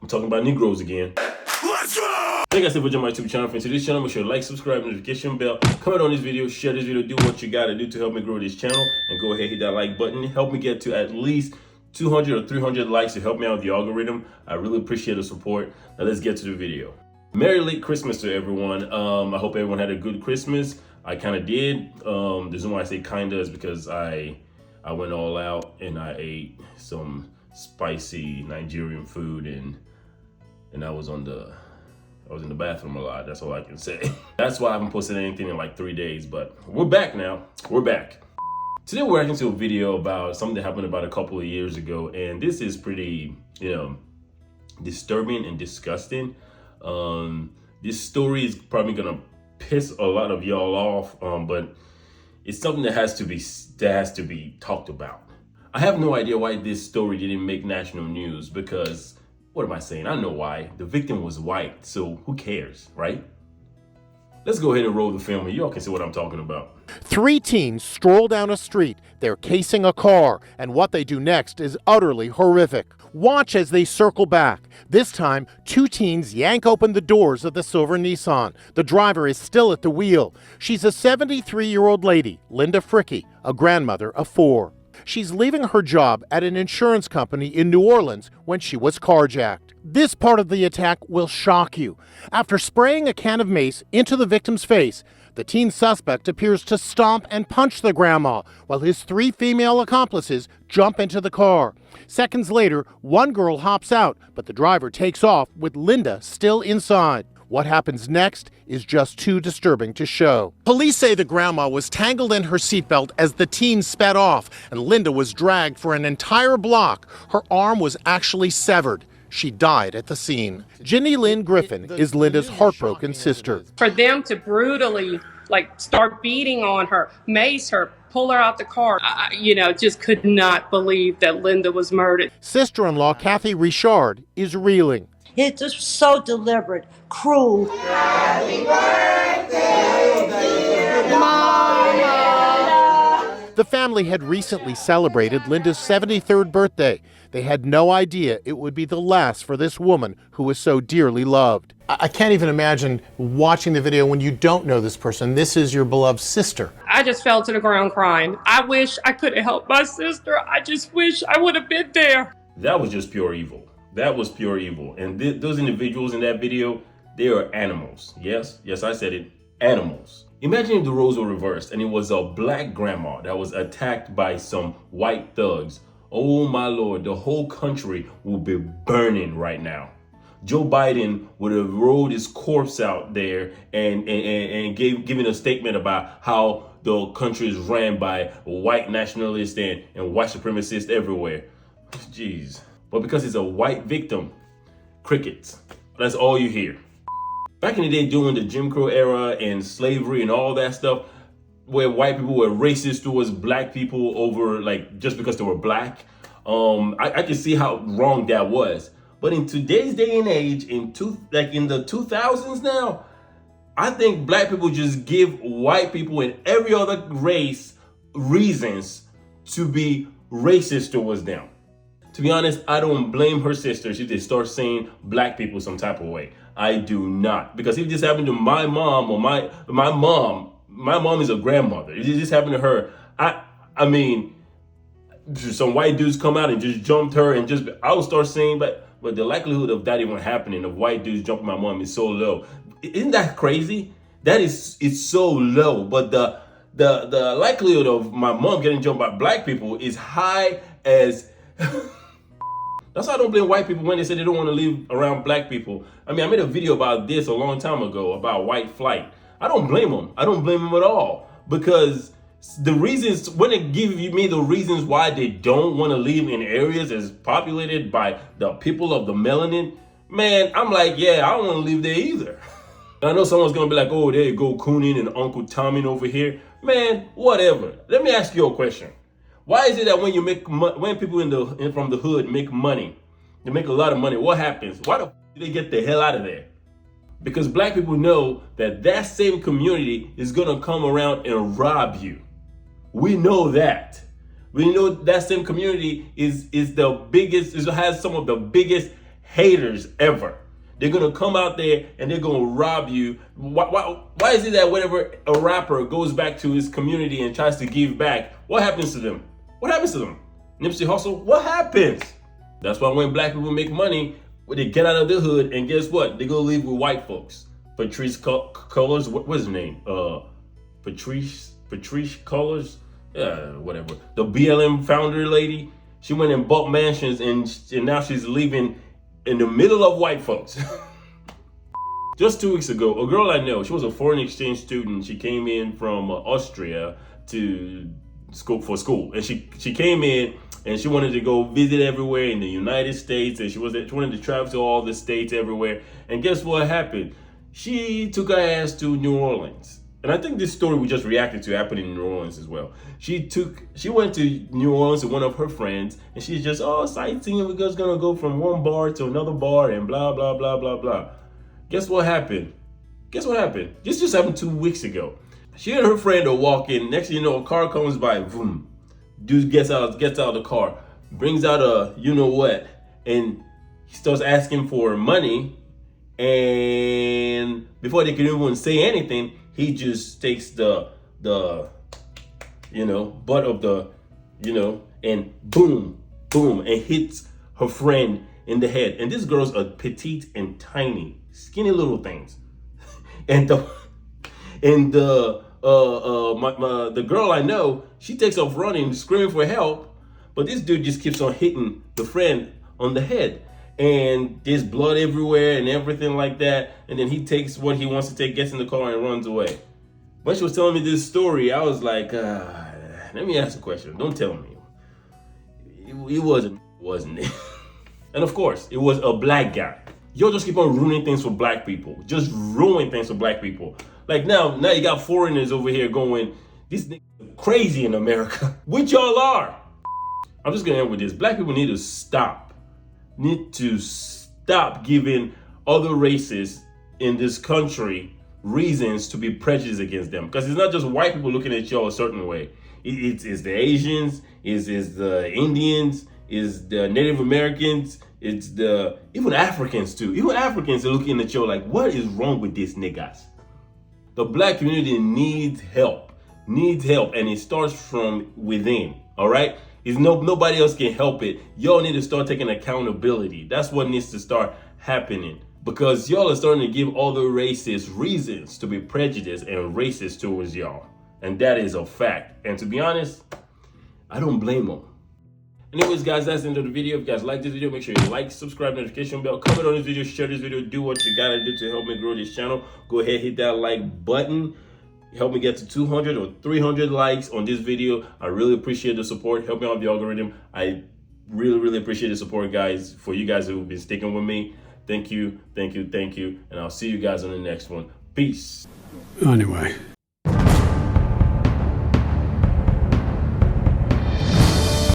I'm talking about Negroes again. Let's go! Thank you guys for joining my YouTube channel. For this channel, make sure to like, subscribe, notification bell, comment on this video, share this video, do what you gotta do to help me grow this channel, and go ahead, hit that like button. Help me get to at least 200 or 300 likes to help me out with the algorithm. I really appreciate the support. Now let's get to the video. Merry late Christmas to everyone. I hope everyone had a good Christmas. I kind of did. The reason why I say kinda is because I went all out and I ate some spicy Nigerian food and I was in the bathroom a lot. That's all I can say. That's why I haven't posted anything in like 3 days, but we're back now. We're back. Today we're reacting to a video about something that happened about a couple of years ago, and this is pretty, disturbing and disgusting. This story is probably gonna piss a lot of y'all off, but it's something that has to be talked about. I have no idea why this story didn't make national news, because what am I saying? I know why. The victim was white, so who cares, right? Let's go ahead and roll the film and y'all can see what I'm talking about. 3 teens stroll down a street. They're casing a car, and what they do next is utterly horrific. Watch as they circle back. This time, 2 teens yank open the doors of the silver Nissan. The driver is still at the wheel. She's a 73-year-old lady, Linda Fricky, a grandmother of 4. She's leaving her job at an insurance company in New Orleans when she was carjacked. This part of the attack will shock you. After spraying a can of mace into the victim's face, the teen suspect appears to stomp and punch the grandma while his 3 female accomplices jump into the car. Seconds later, one girl hops out, but the driver takes off with Linda still inside. What happens next is just too disturbing to show. Police say the grandma was tangled in her seatbelt as the teen sped off, and Linda was dragged for an entire block. Her arm was actually severed. She died at the scene. Jenny Lynn Griffin is Linda's heartbroken sister. For them to brutally, start beating on her, mace her, pull her out the car, just could not believe that Linda was murdered. Sister-in-law Kathy Richard is reeling. It's just so deliberate, cruel. Happy birthday, dear Mama. The family had recently celebrated Linda's 73rd birthday. They had no idea it would be the last for this woman who was so dearly loved. I can't even imagine watching the video when you don't know this person. This is your beloved sister. I just fell to the ground crying. I wish I could have helped my sister. I just wish I would have been there. That was just pure evil. That was pure evil. And those individuals in that video, they are animals. Yes, I said it, animals. Imagine if the roles were reversed and it was a black grandma that was attacked by some white thugs. Oh my Lord, the whole country will be burning right now. Joe Biden would have rolled his corpse out there and given a statement about how the country is ran by white nationalists and white supremacists everywhere. Jeez. But because it's a white victim, crickets. That's all you hear. Back in the day, during the Jim Crow era and slavery and all that stuff, where white people were racist towards black people over just because they were black, I can see how wrong that was. But in today's day and age, in the 2000s now, I think black people just give white people and every other race reasons to be racist towards them. To be honest, I don't blame her sisters if they start saying black people some type of way. I do not. Because if this happened to my mom or my mom is a grandmother. If this happened to her, I mean, some white dudes come out and just jumped her and I would start saying, but the likelihood of that even happening, of white dudes jumping my mom, is so low. Isn't that crazy? It's so low. But the likelihood of my mom getting jumped by black people is high as That's why I don't blame white people when they say they don't want to live around black people. I mean, I made a video about this a long time ago about white flight. I don't blame them. I don't blame them at all, because the reasons, when they give me the reasons why they don't want to live in areas as populated by the people of the melanin, man, I'm like, yeah, I don't want to live there either. And I know someone's going to be like, oh, there you go, Coonin and Uncle Tommy over here. Man, whatever. Let me ask you a question. Why is it that when people from the hood make money, they make a lot of money, what happens? Why do they get the hell out of there? Because black people know that same community is gonna come around and rob you. We know that. We know that same community is the biggest, has some of the biggest haters ever. They're gonna come out there and they're gonna rob you. Why is it that whenever a rapper goes back to his community and tries to give back, what happens to them? What happens to them? Nipsey Hussle, what happens? That's why when black people make money, when they get out of the hood, and guess what? They go live with white folks. Patrice Cullors, what's his name? Patrice Cullors? Whatever. The BLM founder lady, she went and bought mansions and now she's living in the middle of white folks. Just 2 weeks ago, a girl I know, she was a foreign exchange student. She came in from Austria to school. And she came in and she wanted to go visit everywhere in the United States. And she wanted to travel to all the states everywhere. And guess what happened? She took her ass to New Orleans. And I think this story we just reacted to happened in New Orleans as well. She went to New Orleans with one of her friends, and she's just, sightseeing. We're just gonna go from one bar to another bar and blah, blah, blah, blah, blah. Guess what happened? This just happened 2 weeks ago. She and her friend are walking. Next thing you know, a car comes by. Boom. Dude gets out of the car, brings out a you-know-what, and he starts asking for money. And before they can even say anything, he just takes the butt of the, and boom, and hits her friend in the head. And this girl's a petite and tiny, skinny little things. And the girl I know, she takes off running, screaming for help. But this dude just keeps on hitting the friend on the head. And there's blood everywhere and everything like that. And then he takes what he wants to take, gets in the car and runs away. When she was telling me this story, I was like, let me ask a question. Don't tell me. It wasn't it? And of course, it was a black guy. Y'all just keep on ruining things for black people. Just ruining things for black people. Like now you got foreigners over here going, this nigga crazy in America. Which y'all are. I'm just gonna end with this. Black people need to stop giving other races in this country reasons to be prejudiced against them. Because it's not just white people looking at y'all a certain way. It's the Asians, it's the Indians, it's the Native Americans, it's even Africans too. Even Africans are looking at y'all like, what is wrong with these niggas? The black community needs help, and it starts from within, all right? Nobody else can help it. Y'all need to start taking accountability. That's what needs to start happening. Because y'all are starting to give other races reasons to be prejudiced and racist towards y'all. And that is a fact. And to be honest, I don't blame them. Anyways, guys, that's the end of the video. If you guys like this video, make sure you like, subscribe, notification bell, comment on this video, share this video, do what you gotta do to help me grow this channel. Go ahead, hit that like button. Help me get to 200 or 300 likes on this video. I really appreciate the support. Help me out the algorithm. I really, really appreciate the support, guys. For you guys who've been sticking with me, thank you. And I'll see you guys on the next one. Peace. Anyway.